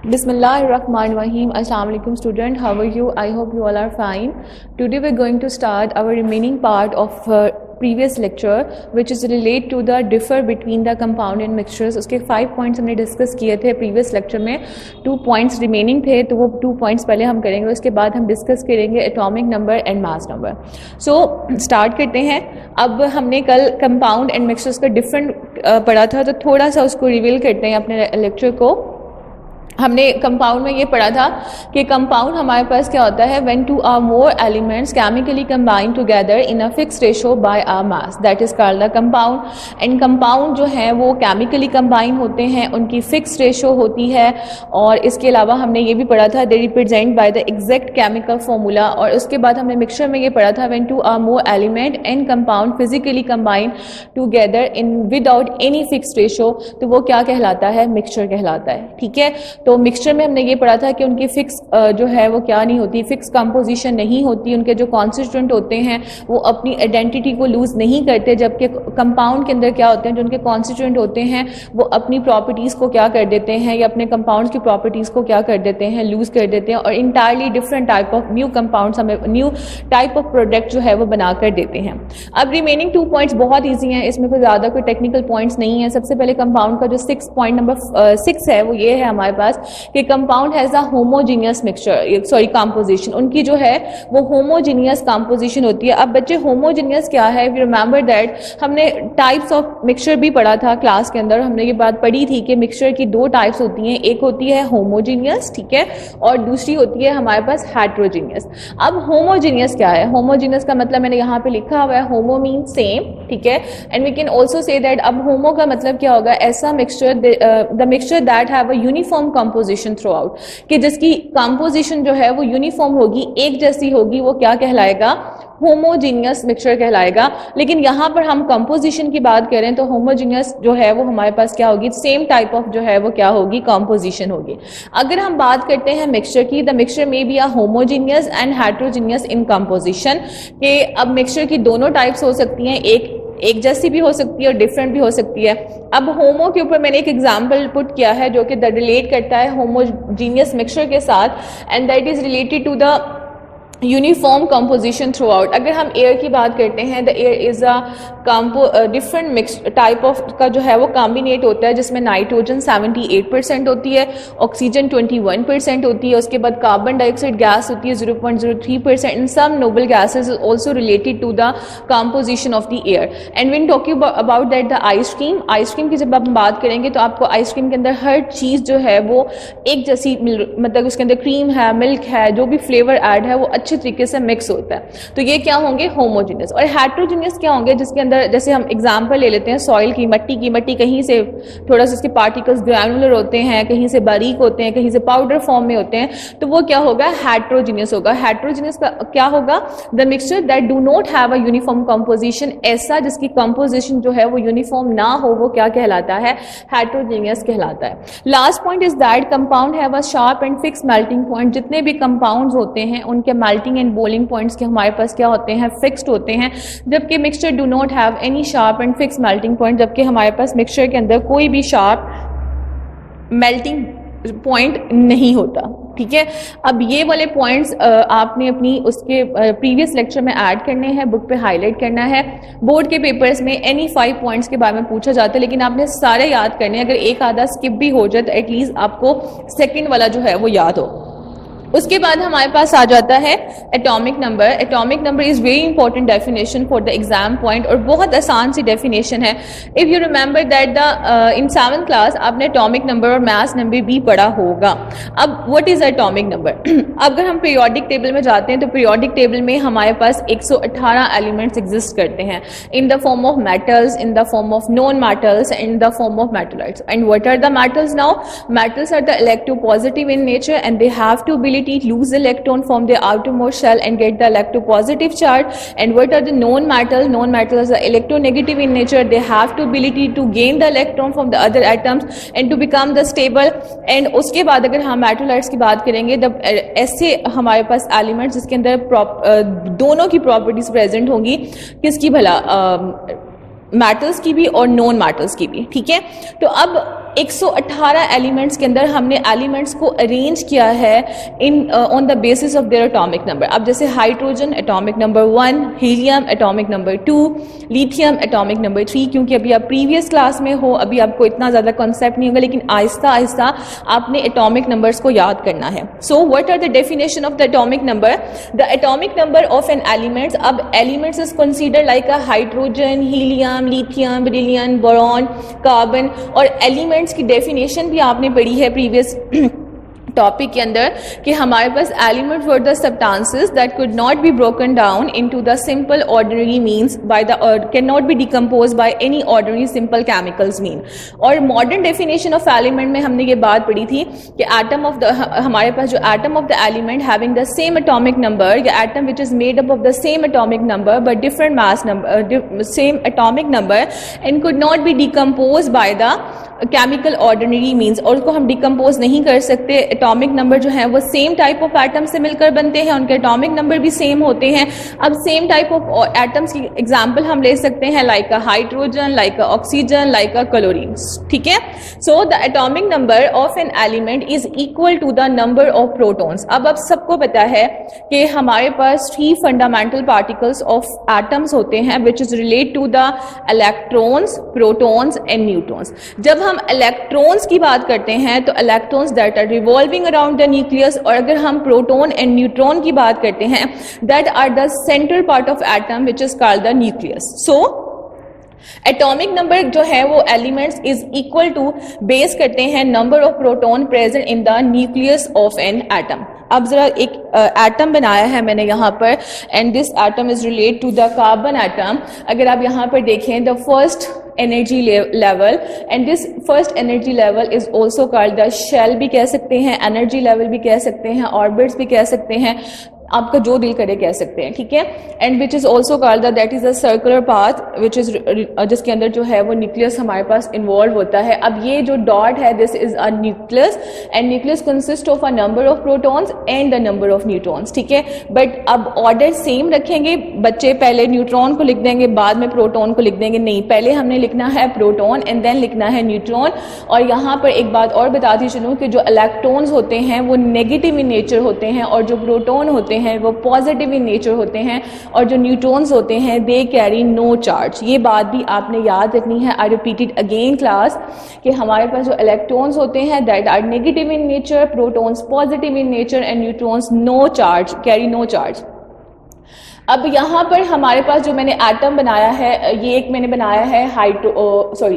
Bismillahirrahmanirrahim. Assalamu alaikum student. How are you? I hope you all are fine. Today we're going to start our remaining part of previous lecture which is relate to the differ between the compound and mixtures. उसके 5 points हमने discuss किए थे previous lecture में. 2 points remaining थे तो वो 2 points पहले हम करेंगे, उसके बाद हम discuss करेंगे atomic number and mass number. So start करते हैं. अब हमने कल compound and mixtures का different पढ़ा था, तो थोड़ा सा उसको reveal करते हैं अपने lecture को. हमने कंपाउंड में ये पढ़ा था कि कंपाउंड हमारे पास क्या होता है, when two or more elements chemically combine together in a fix ratio by or mass, that is called the compound. And compound जो है वो केमिकली कंबाइन होते हैं, उनकी फिक्स रेशो होती है. और इसके अलावा हमने ये भी पढ़ा था they represent by the exact chemical formula. और उसके बाद हमने मिक्सचर में ये पढ़ा था when two or more element and compound physically combine together in without any fix ratio, तो वो क्या कहलाता है, मिक्सचर कहलाता है. ठीक है, तो मिक्सचर में हमने ये पढ़ा था कि उनकी फिक्स जो है वो क्या नहीं होती, फिक्स कंपोजिशन नहीं होती, उनके जो कॉन्स्टिट्यूएंट होते हैं वो अपनी आइडेंटिटी को लूज नहीं करते, जबकि कंपाउंड के अंदर क्या होते हैं, जो उनके कॉन्स्टिट्यूएंट होते हैं वो अपनी प्रॉपर्टीज को क्या कर देते हैं, या अपने कंपाउंड की प्रॉपर्टीज को क्या कर देते हैं, लूज कर देते हैं, और entirely different type of new compounds हमें न्यू टाइप ऑफ प्रोडक्ट जो है वो बना कर देते हैं. अब रिमेनिंग 2 पॉइंट्स बहुत ईजी हैं, इसमें कोई ज्यादा कोई टेक्निकल पॉइंट्स नहीं है. सबसे पहले कंपाउंड का जो 6 नंबर 6 है वो ये है हमारे पास कि compound has a homogeneous mixture composition. उनकी जो है वो होमोजीनियस कंपोजिशन होती है. अब बच्चे होमोजीनियस क्या है, इफ यू रिमेंबर दैट हमने टाइप्स ऑफ मिक्सचर भी पढ़ा था क्लास के अंदर. हमने ये बात पढ़ी थी कि मिक्सचर की 2 टाइप्स होती हैं, एक होती है होमोजीनियस, ठीक है, और दूसरी होती है हमारे पास हेट्रोजीनियस. अब होमोजीनियस क्या है, होमोजीनियस का मतलब मैंने यहाँ पे लिखा हुआ है, होमो मीन सेम, ठीक है, and we can also say that. अब होमो का मतलब क्या होगा, ऐसा mixture, the mixture that have a uniform composition throughout, कि जिसकी कंपोजिशन जो है वो यूनिफॉर्म होगी, एक जैसी होगी, वो क्या कहलाएगा, होमोजीनियस मिक्सचर कहलाएगा. लेकिन यहाँ पर हम कंपोजिशन की बात करें तो होमोजीनियस जो है वो हमारे पास क्या होगी, सेम टाइप ऑफ जो है वो क्या होगी, कंपोजिशन होगी. अगर हम बात करते हैं मिक्सचर की, द मिक्सचर में be a homogeneous and heterogeneous in composition, के अब मिक्सचर की दोनों टाइप्स हो सकती हैं, एक जैसी भी हो सकती है और डिफरेंट भी हो सकती है. अब होमो के ऊपर मैंने एक एग्जांपल पुट किया है जो कि रिलेट करता है होमोजीनियस मिक्सचर के साथ, and that is related to the uniform composition throughout. अगर हम एयर की बात करते हैं, the air is a different mix type of का जो है वो कॉम्बिनेट होता है, जिसमें नाइट्रोजन 78% होती है, ऑक्सीजन 21% होती है, उसके बाद कार्बन डाइऑक्साइड गैस होती है 0.03%, and some noble gases is also related to the composition of the air. And when talking about that the ice cream की जब हम बात करेंगे तो आपको आइसक्रीम के अंदर हर चीज जो है वो एक जैसी, मतलब उसके अंदर क्रीम है, मिल्क है, जो भी फ्लेवर ऐड है वो अच्छे तरीके से मिक्स होता है. तो ये क्या होंगे, होमोजीनियस. और हेट्रोजीनियस क्या होंगे, जिसके अंदर जैसे हम एग्जांपल ले लेते हैं सॉइल की, मट्टी कहीं से थोड़ा सा इसके पार्टिकल्स ग्रैनुलर होते हैं, कहीं से बारीक होते हैं, कहीं से पाउडर फॉर्म में होते हैं, तो वो क्या होगा, हेट्रोजीनियस होगा. हेट्रोजीनियस का क्या होगा, the mixture that do not have a uniform composition, ऐसा जिसकी कंपोजिशन जो है वो यूनिफॉर्म ना हो, वो क्या कहलाता है, हेट्रोजीनियस कहलाता है. Last point is that compound have a sharp and fix melting point. जितने भी कंपाउंड्स होते हैं उनके मेल्टिंग एंड बॉइलिंग पॉइंट्स के हमारे पास क्या होते हैं, फिक्स्ड होते हैं, जबकि mixture do not have any sharp and fix melting point, जबकि हमारे पास मिक्सचर के अंदर कोई भी शार्प मेल्टिंग पॉइंट नहीं होता. ठीक है, अब ये वाले पॉइंट्स आपने अपनी उसके प्रीवियस लेक्चर में ऐड करने हैं, बुक पे हाईलाइट करना है. बोर्ड के पेपर्स में एनी 5 पॉइंट्स के बारे में पूछा जाता है, लेकिन आपने सारे याद करने हैं. अगर एक आधा स्किप भी हो जाए तो एटलीस्ट आपको सेकंड वाला जो है वो याद हो. उसके बाद हमारे पास आ जाता है atomic number. Atomic number is very important definition for the exam point, और बहुत आसान सी डेफिनेशन है. If you remember that the in 7th class आपने एटॉमिक नंबर और मास नंबर भी पढ़ा होगा. अब व्हाट इज एटॉमिक नंबर, अगर हम पीरियोडिक टेबल में जाते हैं तो पीरियोडिक टेबल में हमारे पास 118 एलिमेंट्स एग्जिस्ट करते हैं, in the form of metals, in the form of non metals, in the form of metalloids. And what are the metals now, metals are the electropositive in nature and they have to ability to lose electron from their outermost shell and get the electropositive charge. And what are the non-metals? Non-metals are electronegative in nature. They have to ability to gain the electron from the other atoms and to become the stable. And उसके बाद अगर हम मेटलाइट्स की बात करेंगे तब ऐसे हमारे पास एलिमेंट्स जिसके अंदर दोनों की प्रॉपर्टीज प्रेजेंट होंगी, किसकी भला, मेटल्स की भी और नॉन मेटल्स की भी. ठीक है, तो अब 118 एलिमेंट्स के अंदर हमने एलिमेंट्स को अरेंज किया है in on the basis of their atomic number. अब जैसे hydrogen atomic number 1, helium atomic number 2, lithium atomic number 3, क्योंकि अभी आप प्रीवियस क्लास में हो, अभी आपको इतना ज़्यादा कॉन्सेप्ट नहीं होगा, लेकिन आहिस्ता आहिस्ता आपने एटॉमिक नंबर्स को याद करना है। So what are the definition of the atomic number? The atomic number of an elements, अब elements is consider like a hydrogen, helium, lithium, beryllium, boron, carbon. और एलिमेंट्स की डेफिनेशन भी आपने पढ़ी है प्रीवियस टॉपिक के अंदर कि हमारे पास element were the substances that could not be broken down into the simple ordinary means by the can not be decompose by any ordinary simple chemicals mean. और मॉडर्न डेफिनेशन ऑफ एलिमेंट में हमने ये बात पढ़ी थी कि atom of the, हमारे पास जो atom of the element having the same atomic number, या atom which is made up of the same atomic number but different mass number, same atomic number, and could not be decompose by the chemical ordinary means. और उसको हम decompose नहीं कर सकते। Atomic number जो है वो सेम टाइप ऑफ एटम से मिलकर बनते हैं, उनके एटॉमिक नंबर भी सेम होते हैं। अब सेम टाइप ऑफ एटम्स की एग्जांपल हम ले सकते हैं like a hydrogen, like a oxygen, like a chlorine, ठीक है। So the atomic number of an element is equal to the number of protons. अब सबको पता है कि हमारे पास 3 फंडामेंटल पार्टिकल्स ऑफ एटम्स होते हैं which is relate to the electrons, protons and neutrons. जब हम इलेक्ट्रॉन्स की बात करते हैं तो electrons that are revolving around the nucleus, और अगर हम प्रोटॉन एंड न्यूट्रॉन की बात करते हैं that are the central part of atom which is called the nucleus. So atomic number जो है वो elements is equal to base करते हैं number of proton present in the nucleus of an atom. अब जरा एक एटम बनाया है मैंने यहाँ पर, and this atom is relate to the carbon atom. अगर आप यहाँ पर देखें the first energy level, and this first energy level is also called the shell भी कह सकते हैं, एनर्जी लेवल भी कह सकते हैं, ऑर्बिट्स भी कह सकते हैं, आपका जो दिल करे कह सकते हैं, ठीक है। And which is also called that is a circular path which is, जिसके अंदर जो है वो न्यूक्लियस हमारे पास इन्वॉल्व होता है। अब ये जो डॉट है this is a nucleus, and nucleus consist of a number of protons and the number of neutrons, ठीक है। बट अब ऑर्डर सेम रखेंगे बच्चे, पहले न्यूट्रॉन को लिख देंगे बाद में प्रोटॉन को लिख देंगे, नहीं, पहले हमने लिखना है प्रोटॉन एंड देन लिखना है न्यूट्रॉन। और यहाँ पर एक बात और बताती चलूँ कि जो इलेक्ट्रॉन्स होते हैं वो नेगेटिव इन नेचर होते हैं, और जो प्रोटॉन होते हैं वो पॉजिटिव इन नेचर होते हैं, और जो न्यूट्रॉन्स होते हैं दे कैरी नो चार्ज। ये बात भी आपने याद रखनी है। I repeat it again class कि हमारे पास जो इलेक्ट्रॉन्स होते हैं that are negative in nature, protons positive in nature, and neutrons no charge, carry no charge. अब यहाँ पर हमारे पास जो मैंने एटम बनाया है, ये एक मैंने बनाया है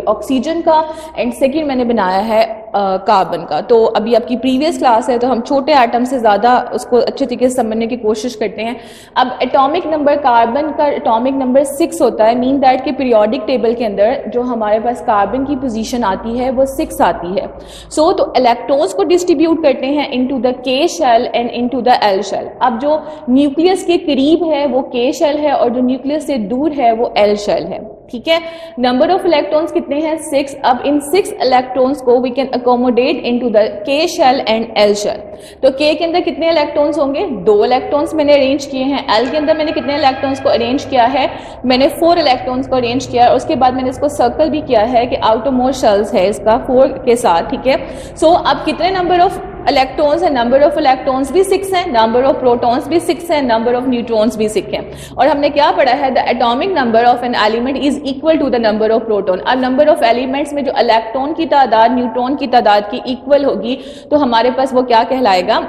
ऑक्सीजन का, एंड सेकेंड मैंने बनाया है कार्बन का। तो अभी आपकी प्रीवियस क्लास है तो हम छोटे एटम से ज़्यादा उसको अच्छे तरीके से समझने की कोशिश करते हैं। अब एटॉमिक नंबर कार्बन का एटॉमिक नंबर 6 होता है, मीन दैट के पीरियोडिक टेबल के अंदर जो हमारे पास कार्बन की पोजीशन आती है वो 6 आती है। सो तो इलेक्ट्रॉन्स को डिस्ट्रीब्यूट करते हैं into the K shell and into the L shell. अब जो न्यूक्लियस के करीब है वो के शेल है, और जो न्यूक्लियस से दूर है वो एल शेल है, ठीक है। नंबर ऑफ इलेक्ट्रॉन्स कितने हैं? 6। अब इन 6 इलेक्ट्रॉन्स को we can accommodate into the K shell and L shell. तो के के अंदर कितने इलेक्ट्रॉन्स होंगे? 2 इलेक्ट्रॉन्स मैंने अरेंज किए हैं। एल के अंदर मैंने कितने इलेक्ट्रॉन्स को अरेंज किया है? मैंने 4 इलेक्ट्रॉन्स को अरेंज किया है। उसके बाद मैंने इसको सर्कल भी किया है कि आउटरमोस्ट शेल्स है इसका 4 के साथ, ठीक है। सो अब कितने नंबर ऑफ इलेक्ट्रॉन्स है? नंबर ऑफ इलेक्ट्रॉन्स भी 6 है, नंबर ऑफ प्रोटॉन्स भी 6 है, नंबर ऑफ न्यूट्रॉन्स भी 6 है। और हमने क्या पढ़ा है? The atomic number of an element is equal to the number of proton. अब नंबर ऑफ एलिमेंट्स में जो इलेक्ट्रॉन की तादाद न्यूट्रॉन की तादाद की इक्वल होगी तो हमारे पास वो क्या कहलाएगा?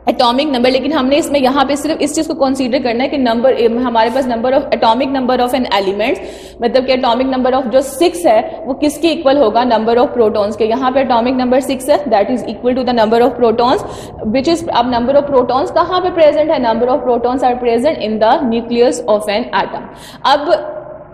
Atomic number. लेकिन हमने इसमें यहाँ पे सिर्फ इस चीज को कंसीडर करना है कि नंबर, हमारे पास number of atomic number of an elements, मतलब कि एटॉमिक नंबर ऑफ जो 6 है वो किसके इक्वल होगा? नंबर ऑफ प्रोटॉन्स के। यहाँ पे एटॉमिक नंबर 6 है, that is equal to the number of protons which is. अब नंबर ऑफ प्रोटॉन्स कहाँ पे प्रेजेंट है? Number of protons are present in the nucleus of an atom. अब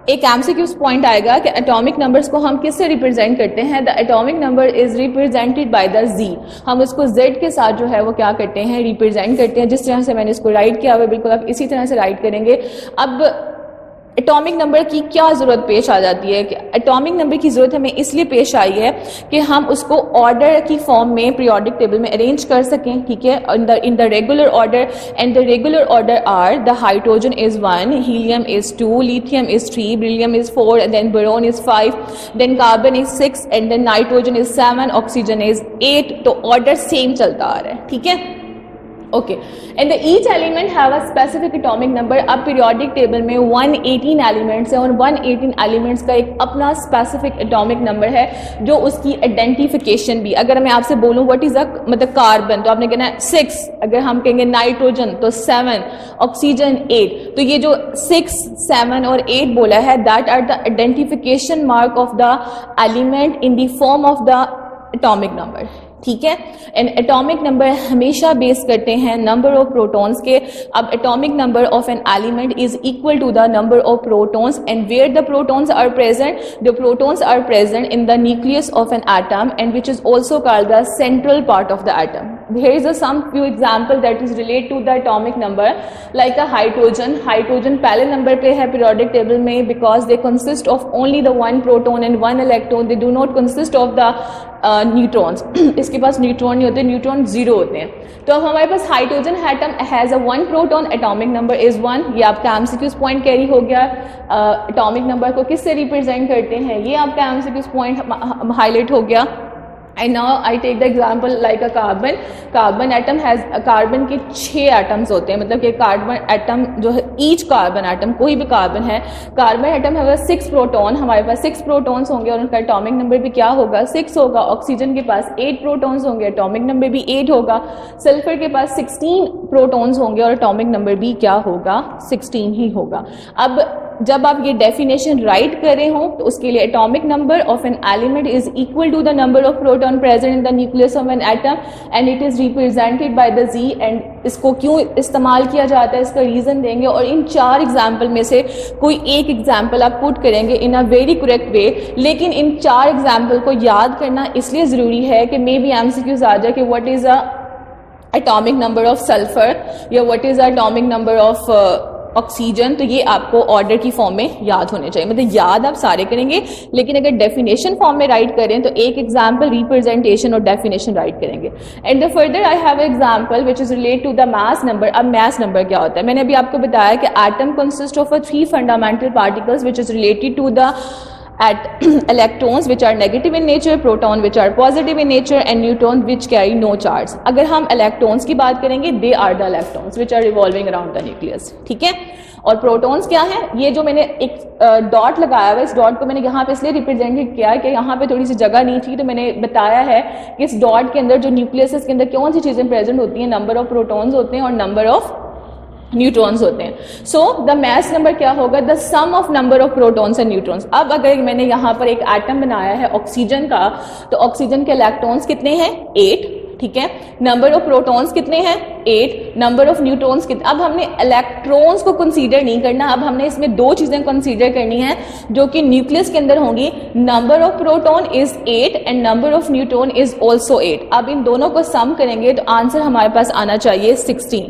एक एमसीक्यू पॉइंट आएगा कि एटॉमिक नंबर्स को हम किससे रिप्रेजेंट करते हैं? The atomic number is represented by the Z. हम उसको जेड के साथ जो है वो क्या करते हैं? रिप्रेजेंट करते हैं। जिस तरह से मैंने इसको राइट किया हुआ बिल्कुल आप इसी तरह से राइट करेंगे। अब एटॉमिक नंबर की क्या जरूरत पेश आ जाती है कि एटॉमिक नंबर की जरूरत हमें इसलिए पेश आई है कि हम उसको ऑर्डर की फॉर्म में पीरियोडिक टेबल में अरेंज कर सकें, ठीक है, in the regular order, and the regular order are the hydrogen is 1, helium is 2, lithium is 3, beryllium is 4, then boron is 5, then carbon is 6, and then nitrogen is 7, oxygen is 8। तो order same चलता आ रहा है, ठीक है, okay. And each element have a specific atomic number. अब periodic table में 118 elements हैं और 118 एलिमेंट्स का एक अपना स्पेसिफिक एटॉमिक नंबर है जो उसकी आइडेंटिफिकेशन भी, अगर मैं आपसे बोलूं व्हाट इज अ मतलब कार्बन, तो आपने कहना है 6, अगर हम कहेंगे नाइट्रोजन तो 7, ऑक्सीजन 8, तो ये जो 6, 7 और 8 बोला है that are the identification mark of the element in the form of the atomic number, ठीक है। एंड एटॉमिक नंबर हमेशा बेस करते हैं नंबर ऑफ प्रोटॉन्स के। अब atomic number of an element is equal to the number of protons, and where the protons are present, the protons are present in the nucleus of an atom and which is also called the central part of the atom. Here is a some few example that is relate to the atomic number, like a hydrogen. Hydrogen पहले number पे है periodic table में because they consist of only the one proton and one electron. They do not consist of the neutrons. इसके पास neutron नहीं होते, neutron 0 होते हैं। तो अब हमारे पास hydrogen atom has a 1 proton, atomic number is 1। ये आपका एमसीक्यूज पॉइंट कैरी हो गया। एटॉमिक नंबर को किससे रिप्रेजेंट करते हैं, ये आपका एमसीक्यूज पॉइंट हाईलाइट हो गया। And now I take the example like a carbon. Carbon atom has, carbon के 6 एटम्स होते हैं, मतलब कि कार्बन एटम जो है, ईच कार्बन एटम, कोई भी कार्बन है, कार्बन एटम है 6 प्रोटॉन, हमारे पास 6 प्रोटॉन्स होंगे और उनका एटॉमिक नंबर भी क्या होगा, 6 होगा। ऑक्सीजन के पास 8 प्रोटॉन्स होंगे, एटॉमिक नंबर भी 8 होगा। सल्फर के पास 16 प्रोटॉन्स होंगे और एटॉमिक नंबर भी क्या होगा, 16 ही होगा। अब जब आप ये डेफिनेशन राइट कर रहे हो तो उसके लिए atomic number of an element is equal to the number of proton present in the nucleus of an atom and it is represented by the Z. एंड इसको क्यों इस्तेमाल किया जाता है, इसका रीजन देंगे और इन 4 एग्जाम्पल में से कोई एक एग्जाम्पल आप पुट करेंगे इन अ वेरी करेक्ट वे। लेकिन इन 4 एग्जाम्पल को याद करना इसलिए जरूरी है कि मे बी एमसीक्यूज आ जाए कि what is a atomic number of sulphur या what is a atomic number of oxygen. तो ये आपको ऑर्डर की फॉर्म में याद होने चाहिए, मतलब याद आप सारे करेंगे, लेकिन अगर डेफिनेशन फॉर्म में राइट करें तो एक एग्जाम्पल, रिप्रेजेंटेशन और डेफिनेशन राइट करेंगे। And the further I have example which is relate to the mass number. अब मास नंबर क्या होता है, मैंने अभी आपको बताया कि atom consist of 3 fundamental particles which is related to the at electrons which are negative in nature, proton which are positive in nature and neutron which carry no charge। अगर हम electrons की बात करेंगे they are the electrons which are revolving around the nucleus, ठीक है। और protons क्या है, ये जो मैंने एक डॉट लगाया हुआ, इस डॉट को मैंने यहाँ पे इसलिए रिप्रेजेंट किया है कि यहाँ पे थोड़ी सी जगह नहीं थी, तो मैंने बताया है कि इस डॉट के अंदर जो न्यूक्लियस है इसके अंदर कौन सी चीजें प्रेजेंट होती हैं, नंबर ऑफ प्रोटॉन्स होते हैं और नंबर ऑफ न्यूट्रॉन्स होते हैं। सो द मास नंबर क्या होगा, the sum of number of protons and neutrons. अब अगर मैंने यहाँ पर एक एटम बनाया है ऑक्सीजन का, तो ऑक्सीजन के इलेक्ट्रॉन्स कितने हैं, 8, ठीक है। नंबर ऑफ प्रोटॉन्स कितने हैं, 8। नंबर ऑफ न्यूट्रॉन्स कितने। अब हमने इलेक्ट्रॉन्स को कंसीडर नहीं करना, अब हमने इसमें 2 चीजें कंसीडर करनी है जो कि न्यूक्लियस के अंदर होंगी। Number of proton is 8 and number of neutron is also 8। अब इन दोनों को सम करेंगे तो आंसर हमारे पास आना चाहिए 16।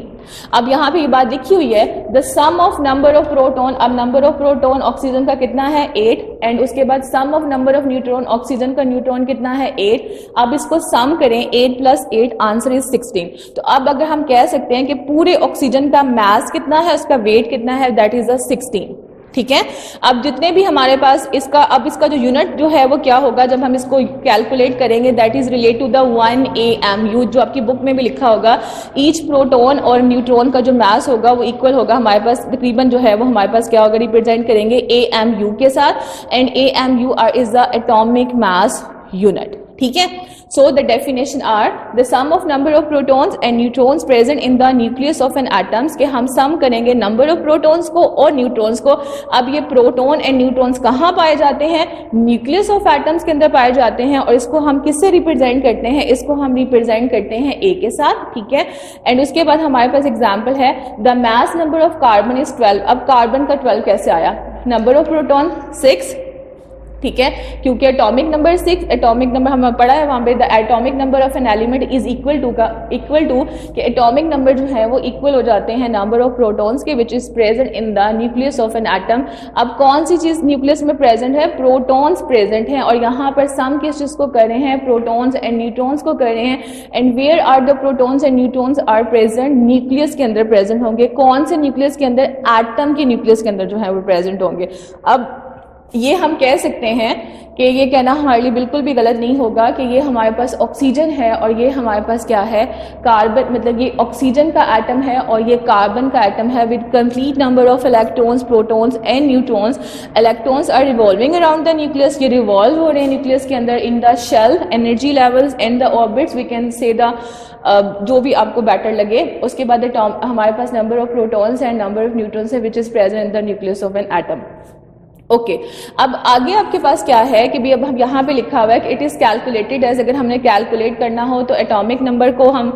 अब यहाँ पे ये बात लिखी हुई है the sum of number of proton. अब नंबर ऑफ प्रोटॉन ऑक्सीजन का कितना है, 8, एंड उसके बाद sum of number of neutron, oxygen का न्यूट्रॉन कितना है, 8। अब इसको सम करें, 8 + 8, आंसर इज 16। तो अब अगर हम कह सकते हैं कि पूरे ऑक्सीजन का मास कितना है, उसका वेट कितना है, दैट इज 16, ठीक है। अब जितने भी हमारे पास इसका, अब इसका जो यूनिट जो है वो क्या होगा जब हम इसको कैलकुलेट करेंगे, that is relate to the 1 AMU, जो आपकी बुक में भी लिखा होगा। ईच प्रोटॉन और न्यूट्रॉन का जो मास होगा वो इक्वल होगा हमारे पास, तकरीबन जो है वो हमारे पास क्या होगा, रिप्रेजेंट करेंगे AMU के साथ। And AMU is the atomic mass unit, ठीक है। So the definition are the sum of number of protons and neutrons present in the nucleus of an atoms, के हम sum करेंगे number of protons को और neutrons को। अब ये proton and neutrons कहाँ पाए जाते हैं, nucleus of atoms के अंदर पाए जाते हैं, और इसको हम किससे represent करते हैं, इसको हम represent करते हैं A के साथ, ठीक है। एंड उसके बाद हमारे पास एग्जाम्पल है the mass number of carbon is 12। अब कार्बन का 12 कैसे आया, number of proton 6, ठीक है, क्योंकि एटॉमिक नंबर 6, एटॉमिक नंबर हमें पढ़ा है वहाँ पे the atomic number of an element is equal to कि एटॉमिक नंबर जो है वो इक्वल हो जाते हैं नंबर ऑफ प्रोटॉन्स के विच is present in the nucleus of an atom. अब कौन सी चीज न्यूक्लियस में प्रेजेंट है? प्रोटॉन्स प्रेजेंट हैं, और यहाँ पर सम किस चीज को कर रहे हैं? प्रोटॉन्स एंड न्यूट्रॉन्स को कर रहे हैं। And where are the protons and neutrons are present? Nucleus के अंदर प्रेजेंट होंगे। कौन से न्यूक्लियस के अंदर? एटम के न्यूक्लियस के अंदर जो है वो प्रेजेंट होंगे। अब ये हम कह सकते हैं कि ये कहना हमारे लिए बिल्कुल भी गलत नहीं होगा कि ये हमारे पास ऑक्सीजन है और ये हमारे पास क्या है? कार्बन, मतलब ये ऑक्सीजन का एटम है और ये कार्बन का एटम है with complete number of electrons, protons and neutrons. Electrons are revolving around the nucleus, ये रिवॉल्व हो रहे हैं न्यूक्लियस के अंदर in the shell, energy levels and the orbits, we can say the जो भी आपको बेटर लगे। उसके बाद हमारे पास number of protons and number of neutrons है which is present in the nucleus of an atom. Okay, अब आगे आपके पास क्या है कि भी अब हम यहाँ पे लिखा हुआ है कि इट इज कैलकुलेटेड एज, अगर हमने कैलकुलेट करना हो तो एटॉमिक नंबर को हम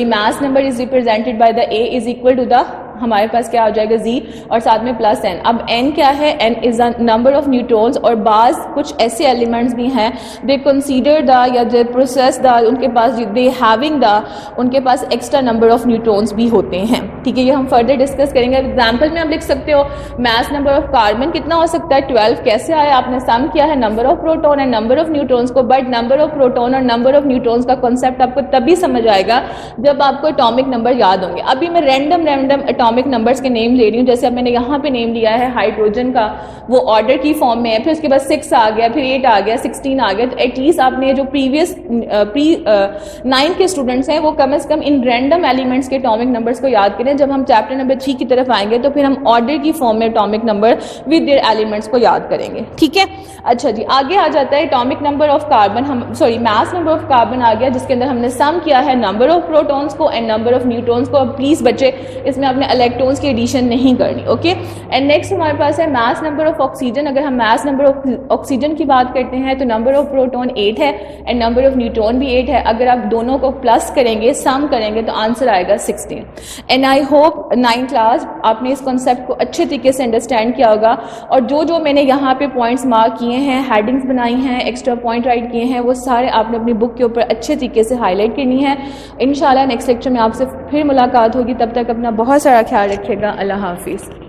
mass number is represented by the A is equal to the, हमारे पास क्या हो जाएगा? जी, और साथ में प्लस एन। अब एन क्या है? N is the number of neutrons, और बाज कुछ ऐसे एलिमेंट्स भी हैं दे कंसीडर द या दे प्रोसेस द, उनके पास दे हैविंग द, उनके पास एक्स्ट्रा नंबर ऑफ न्यूट्रॉन्स भी होते हैं। ठीक है, ये हम फर्दर डिस्कस करेंगे। एग्जाम्पल में आप लिख सकते हो मास नंबर ऑफ कार्बन कितना हो सकता है? 12। कैसे आया? आपने सम किया है number of proton and number of neutrons को, बट नंबर ऑफ प्रोटॉन और नंबर ऑफ न्यूट्रॉन्स का कॉन्सेप्ट आपको तभी समझ आएगा जब आपको एटॉमिक नंबर याद होंगे। अभी मैं रैंडम एटॉमिक नंबर्स के नेम ले रही हूँ। जैसे अब मैंने यहाँ पे नेम लिया है हाइड्रोजन का, वो ऑर्डर की फॉर्म में है, फिर उसके बाद 6 आ गया, फिर 8 आ गया, 16 आ गया। तो एटलीस्ट आपने जो प्रीवियस 9 के स्टूडेंट्स हैं वो कम से कम इन रैंडम एलिमेंट्स के एटॉमिक नंबर्स को याद करें। जब हम चैप्टर नंबर 3 की तरफ आएंगे तो फिर हम ऑर्डर की फॉर्म में atomic number with their elements को याद करेंगे। ठीक है, अच्छा जी, आगे आ जाता है atomic number of carbon, mass number of carbon आ गया, जिसके अंदर हमने सम किया है नंबर ऑफ प्रोटॉन्स को एंड नंबर ऑफ न्यूट्रॉन्स को। अब प्लीज बच्चे इसमें आपने इलेक्ट्रॉन्स की एडिशन नहीं करनी। ओके, एंड नेक्स्ट हमारे पास है मास नंबर ऑफ ऑक्सीजन। अगर हम मास नंबर ऑफ ऑक्सीजन की बात करते हैं तो नंबर ऑफ प्रोटॉन 8 है एंड नंबर ऑफ न्यूट्रॉन भी 8 है। अगर आप दोनों को प्लस करेंगे, सम करेंगे, तो आंसर आएगा 16। And I hope 9th class आपने इस कॉन्सेप्ट को अच्छे तरीके से अंडरस्टैंड किया होगा, और जो जो मैंने यहाँ पे पॉइंट्स मार्क किए हैं, हेडिंग्स बनाई हैं, एक्स्ट्रा पॉइंट राइट किए हैं, वो सारे आपने अपनी बुक के ऊपर अच्छे तरीके से हाईलाइट करनी है। इंशाल्लाह नेक्स्ट लेक्चर में आपसे फिर मुलाकात होगी। तब तक अपना बहुत सारा ख्याल रखिएगा। अल्लाह हाफिज़।